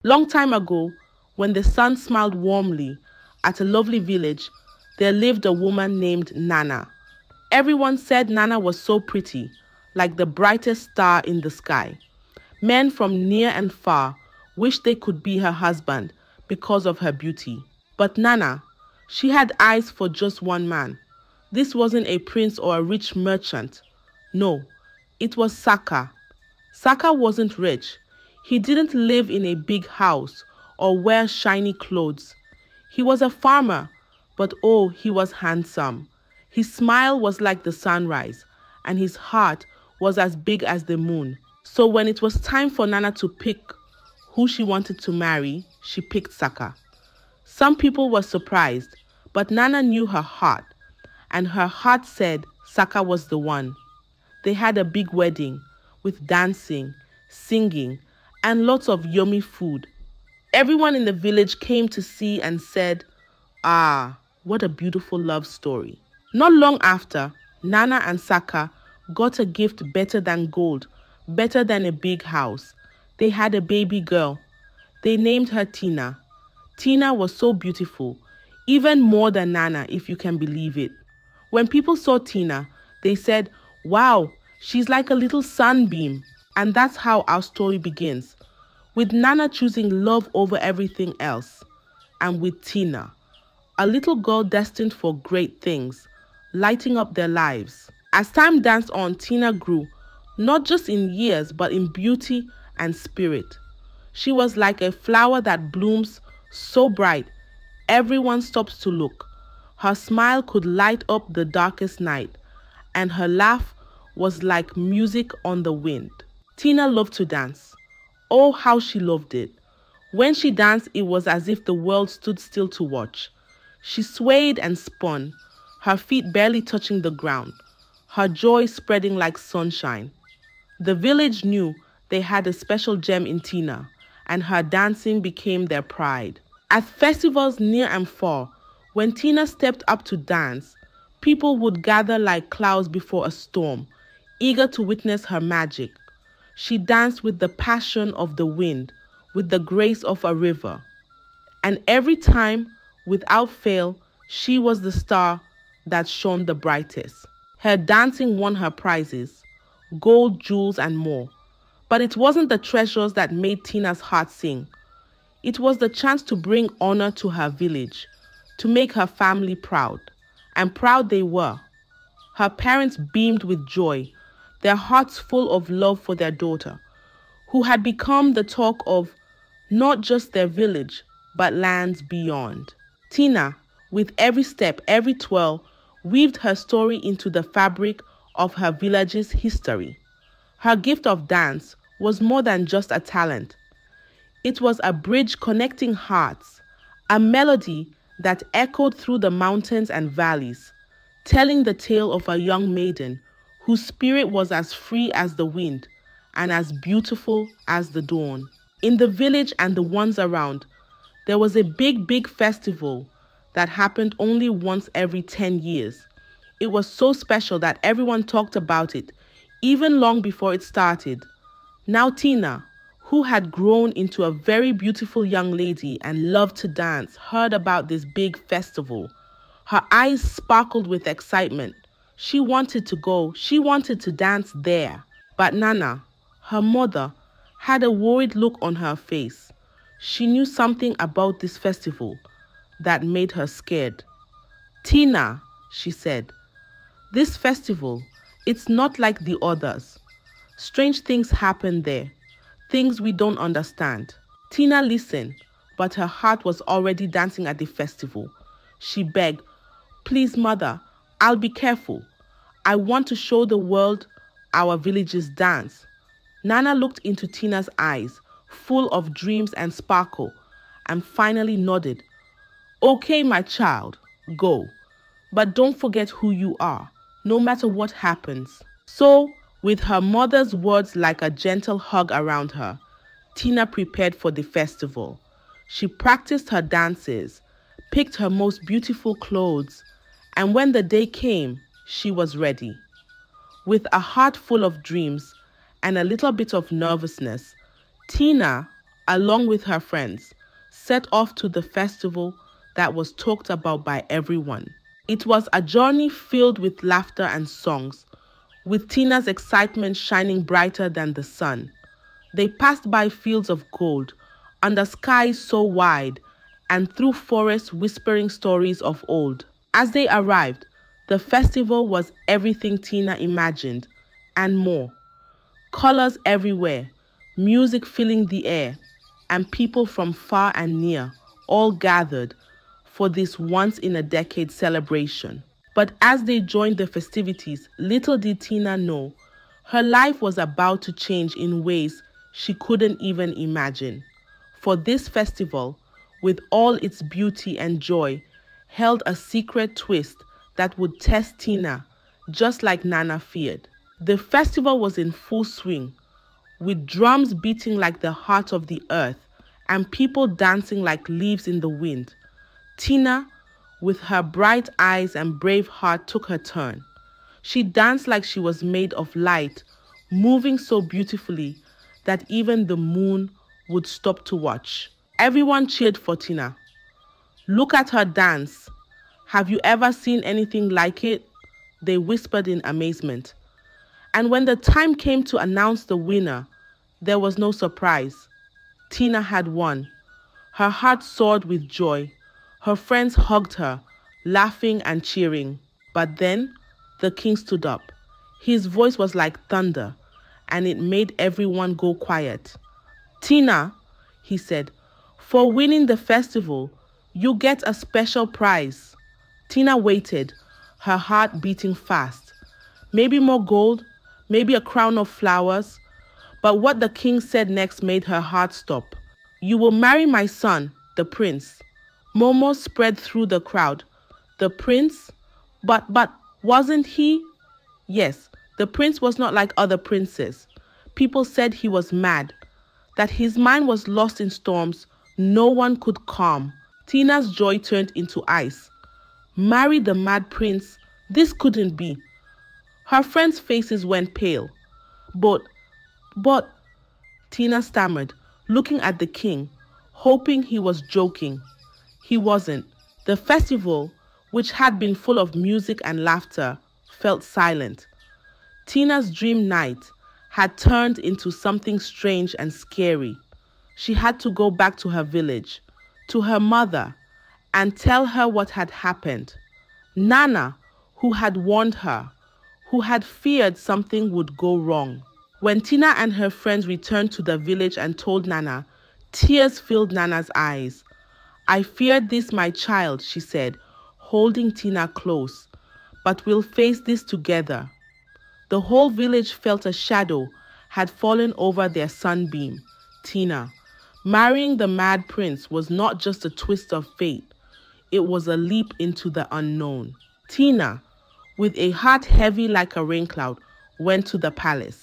Long time ago, when the sun smiled warmly at a lovely village, there lived a woman named Nana. Everyone said Nana was so pretty, like the brightest star in the sky. Men from near and far wished they could be her husband because of her beauty. But Nana, she had eyes for just one man. This wasn't a prince or a rich merchant. No, it was Saka. Saka wasn't rich. He didn't live in a big house or wear shiny clothes. He was a farmer, but oh, he was handsome. His smile was like the sunrise, and his heart was as big as the moon. So when it was time for Nana to pick who she wanted to marry, she picked Saka. Some people were surprised, but Nana knew her heart, and her heart said Saka was the one. They had a big wedding with dancing, singing, and lots of yummy food. Everyone in the village came to see and said, "Ah, what a beautiful love story." Not long after, Nana and Saka got a gift better than gold, better than a big house. They had a baby girl. They named her Tina. Tina was so beautiful, even more than Nana, if you can believe it. When people saw Tina, they said, "Wow, she's like a little sunbeam." And that's how our story begins, with Nana choosing love over everything else, and with Tina, a little girl destined for great things, lighting up their lives. As time danced on, Tina grew, not just in years, but in beauty and spirit. She was like a flower that blooms so bright, everyone stops to look. Her smile could light up the darkest night, and her laugh was like music on the wind. Tina loved to dance. Oh, how she loved it. When she danced, it was as if the world stood still to watch. She swayed and spun, her feet barely touching the ground, her joy spreading like sunshine. The village knew they had a special gem in Tina, and her dancing became their pride. At festivals near and far, when Tina stepped up to dance, people would gather like clouds before a storm, eager to witness her magic. She danced with the passion of the wind, with the grace of a river. And every time, without fail, she was the star that shone the brightest. Her dancing won her prizes, gold, jewels, and more. But it wasn't the treasures that made Tina's heart sing. It was the chance to bring honor to her village, to make her family proud. And proud they were. Her parents beamed with joy, their hearts full of love for their daughter, who had become the talk of not just their village, but lands beyond. Tina, with every step, every twirl, weaved her story into the fabric of her village's history. Her gift of dance was more than just a talent. It was a bridge connecting hearts, a melody that echoed through the mountains and valleys, telling the tale of a young maiden whose spirit was as free as the wind and as beautiful as the dawn. In the village and the ones around, there was a big festival that happened only once every 10 years. It was so special that everyone talked about it, even long before it started. Now Tina, who had grown into a very beautiful young lady and loved to dance, heard about this big festival. Her eyes sparkled with excitement. She wanted to go. She wanted to dance there. But Nana, her mother, had a worried look on her face. She knew something about this festival that made her scared. "Tina," she said, "this festival, it's not like the others. Strange things happen there, things we don't understand." Tina listened, but her heart was already dancing at the festival. She begged, "Please, mother, I'll be careful. I want to show the world our village's dance." Nana looked into Tina's eyes, full of dreams and sparkle, and finally nodded. "Okay, my child, go. But don't forget who you are, no matter what happens." So, with her mother's words like a gentle hug around her, Tina prepared for the festival. She practiced her dances, picked her most beautiful clothes, and when the day came, she was ready. With a heart full of dreams and a little bit of nervousness, Tina, along with her friends, set off to the festival that was talked about by everyone. It was a journey filled with laughter and songs, with Tina's excitement shining brighter than the sun. They passed by fields of gold, under skies so wide, and through forests whispering stories of old. As they arrived, the festival was everything Tina imagined, and more. Colors everywhere, music filling the air, and people from far and near, all gathered for this once-in-a-decade celebration. But as they joined the festivities, little did Tina know, her life was about to change in ways she couldn't even imagine. For this festival, with all its beauty and joy, held a secret twist that would test Tina, just like Nana feared. The festival was in full swing, with drums beating like the heart of the earth and people dancing like leaves in the wind. Tina, with her bright eyes and brave heart, took her turn. She danced like she was made of light, moving so beautifully that even the moon would stop to watch. Everyone cheered for Tina. "Look at her dance. Have you ever seen anything like it?" they whispered in amazement. And when the time came to announce the winner, there was no surprise. Tina had won. Her heart soared with joy. Her friends hugged her, laughing and cheering. But then the king stood up. His voice was like thunder, and it made everyone go quiet. "Tina," he said, "for winning the festival, you get a special prize." Tina waited, her heart beating fast. Maybe more gold, maybe a crown of flowers. But what the king said next made her heart stop. "You will marry my son, the prince." Murmurs spread through the crowd. The prince? But wasn't he? Yes, the prince was not like other princes. People said he was mad, that his mind was lost in storms no one could calm. Tina's joy turned into ice. Marry the mad prince? This couldn't be. Her friends' faces went pale. But, Tina stammered, looking at the king, hoping he was joking. He wasn't. The festival, which had been full of music and laughter, felt silent. Tina's dream night had turned into something strange and scary. She had to go back to her village, to her mother, and tell her what had happened. Nana, who had warned her, who had feared something would go wrong. When Tina and her friends returned to the village and told Nana, tears filled Nana's eyes. "I feared this, my child," she said, holding Tina close. "But we'll face this together." The whole village felt a shadow had fallen over their sunbeam, Tina. Marrying the mad prince was not just a twist of fate. It was a leap into the unknown. Tina, with a heart heavy like a rain cloud, went to the palace.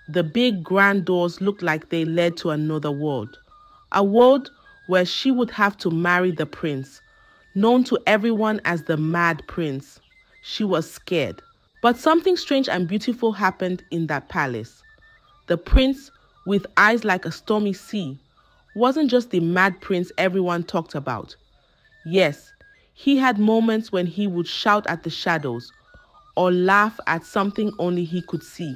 The big grand doors looked like they led to another world. A world where she would have to marry the prince, known to everyone as the Mad Prince. She was scared. But something strange and beautiful happened in that palace. The prince, with eyes like a stormy sea, wasn't just the mad prince everyone talked about. Yes, he had moments when he would shout at the shadows or laugh at something only he could see.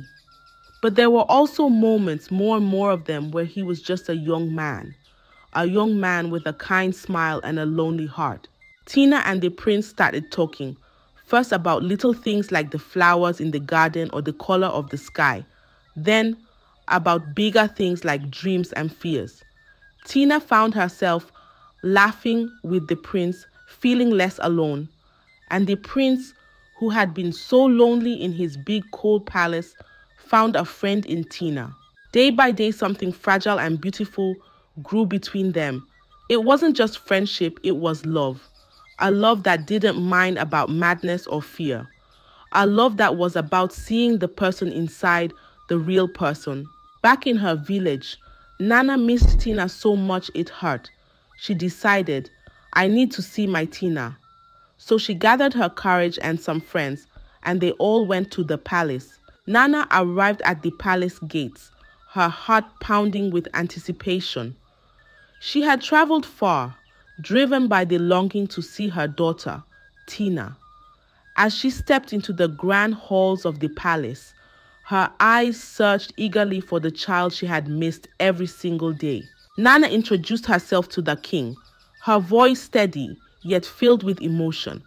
But there were also moments, more and more of them, where he was just a young man with a kind smile and a lonely heart. Tina and the prince started talking, first about little things like the flowers in the garden or the color of the sky, then about bigger things like dreams and fears. Tina found herself laughing with the prince, feeling less alone, and the prince, who had been so lonely in his big cold palace, found a friend in Tina. Day by day, something fragile and beautiful grew between them. It wasn't just friendship, it was love. A love that didn't mind about madness or fear. A love that was about seeing the person inside the real person. Back in her village, Nana missed Tina so much it hurt. She decided, "I need to see my Tina." So she gathered her courage and some friends, and they all went to the palace. Nana arrived at the palace gates, her heart pounding with anticipation. She had traveled far, driven by the longing to see her daughter, Tina. As she stepped into the grand halls of the palace, her eyes searched eagerly for the child she had missed every single day. Nana introduced herself to the king, her voice steady yet filled with emotion.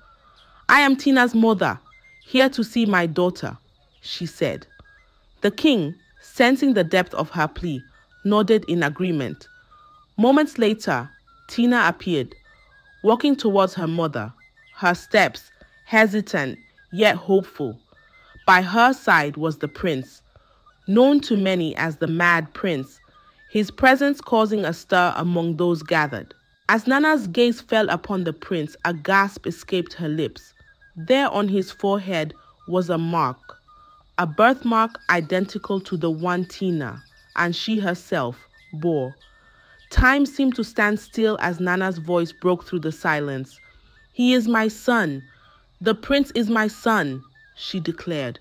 "I am Tina's mother, here to see my daughter," she said. The king, sensing the depth of her plea, nodded in agreement. Moments later, Tina appeared, walking towards her mother, her steps hesitant yet hopeful. By her side was the prince, known to many as the Mad Prince, his presence causing a stir among those gathered. As Nana's gaze fell upon the prince, a gasp escaped her lips. There on his forehead was a mark, a birthmark identical to the one Tina and she herself bore. Time seemed to stand still as Nana's voice broke through the silence. "He is my son. The prince is my son," she declared,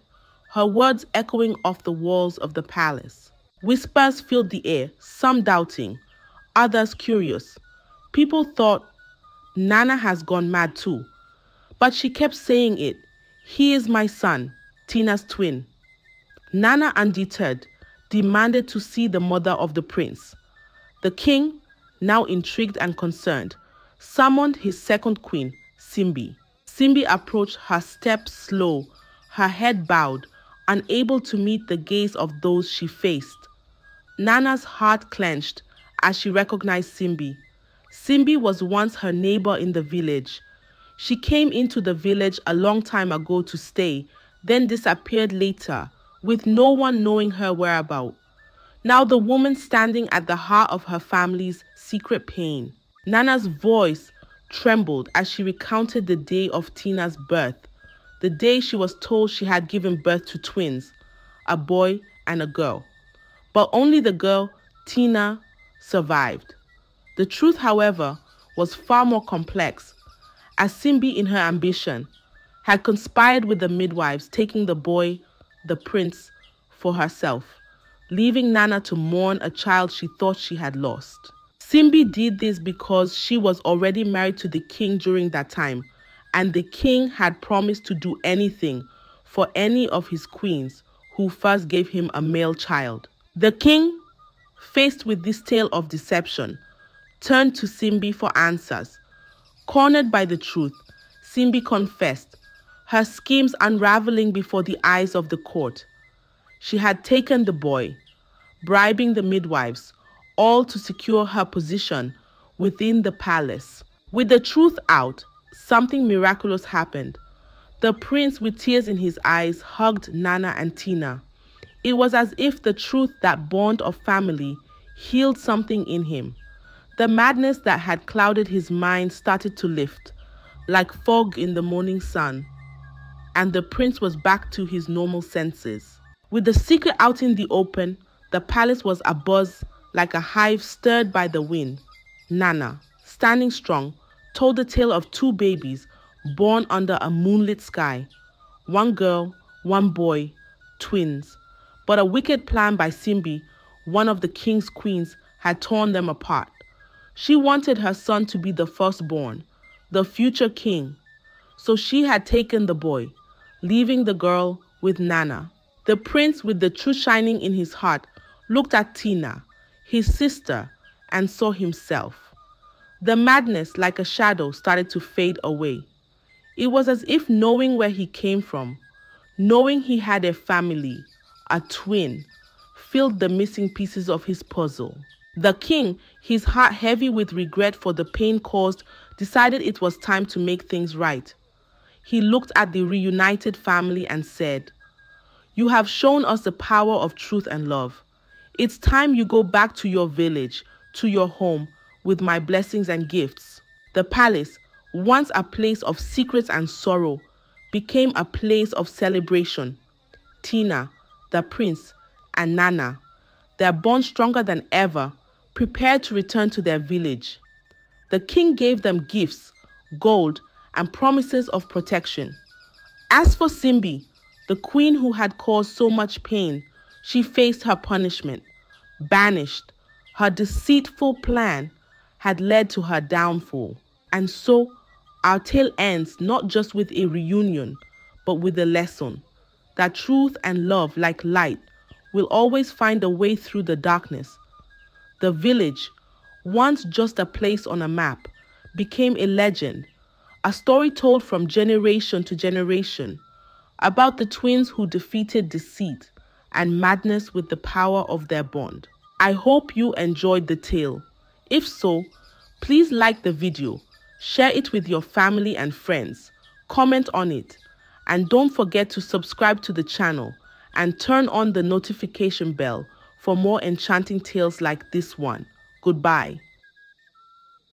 her words echoing off the walls of the palace. Whispers filled the air, some doubting, others curious. People thought, "Nana has gone mad too." But she kept saying it. "He is my son, Tina's twin." Nana, undeterred, demanded to see the mother of the prince. The king, now intrigued and concerned, summoned his second queen, Simbi. Simbi approached, her steps slow, her head bowed, unable to meet the gaze of those she faced. Nana's heart clenched as she recognized Simbi. Simbi was once her neighbor in the village. She came into the village a long time ago to stay, then disappeared later, with no one knowing her whereabouts. Now the woman standing at the heart of her family's secret pain. Nana's voice trembled as she recounted the day of Tina's birth, the day she was told she had given birth to twins, a boy and a girl. But only the girl, Tina, survived. The truth, however, was far more complex, as Simbi, in her ambition, had conspired with the midwives, taking the boy, the prince, for herself, leaving Nana to mourn a child she thought she had lost. Simbi did this because she was already married to the king during that time, and the king had promised to do anything for any of his queens who first gave him a male child. The king, faced with this tale of deception, turned to Simbi for answers. Cornered by the truth, Simbi confessed, her schemes unraveling before the eyes of the court. She had taken the boy, bribing the midwives, all to secure her position within the palace. With the truth out, something miraculous happened. The prince, with tears in his eyes, hugged Nana and Tina. It was as if the truth, that bond of family, healed something in him. The madness that had clouded his mind started to lift, like fog in the morning sun, and the prince was back to his normal senses. With the secret out in the open, the palace was abuzz like a hive stirred by the wind. Nana, standing strong, told the tale of two babies born under a moonlit sky. One girl, one boy, twins. But a wicked plan by Simbi, one of the king's queens, had torn them apart. She wanted her son to be the firstborn, the future king. So she had taken the boy, leaving the girl with Nana. The prince, with the truth shining in his heart, looked at Tina, his sister, and saw himself. The madness, like a shadow, started to fade away. It was as if knowing where he came from, knowing he had a family, a twin, filled the missing pieces of his puzzle. The king, his heart heavy with regret for the pain caused, decided it was time to make things right. He looked at the reunited family and said, "You have shown us the power of truth and love. It's time you go back to your village, to your home, with my blessings and gifts." The palace, once a place of secrets and sorrow, became a place of celebration. Tina, the prince, and Nana, their bond stronger than ever, prepared to return to their village. The king gave them gifts, gold, and promises of protection. As for Simbi, the queen who had caused so much pain, she faced her punishment. Banished, her deceitful plan, had led to her downfall. And so, our tale ends not just with a reunion, but with a lesson that truth and love, like light, will always find a way through the darkness. The village, once just a place on a map, became a legend, a story told from generation to generation, about the twins who defeated deceit and madness with the power of their bond. I hope you enjoyed the tale. If so, please like the video, share it with your family and friends, comment on it, and don't forget to subscribe to the channel and turn on the notification bell for more enchanting tales like this one. Goodbye.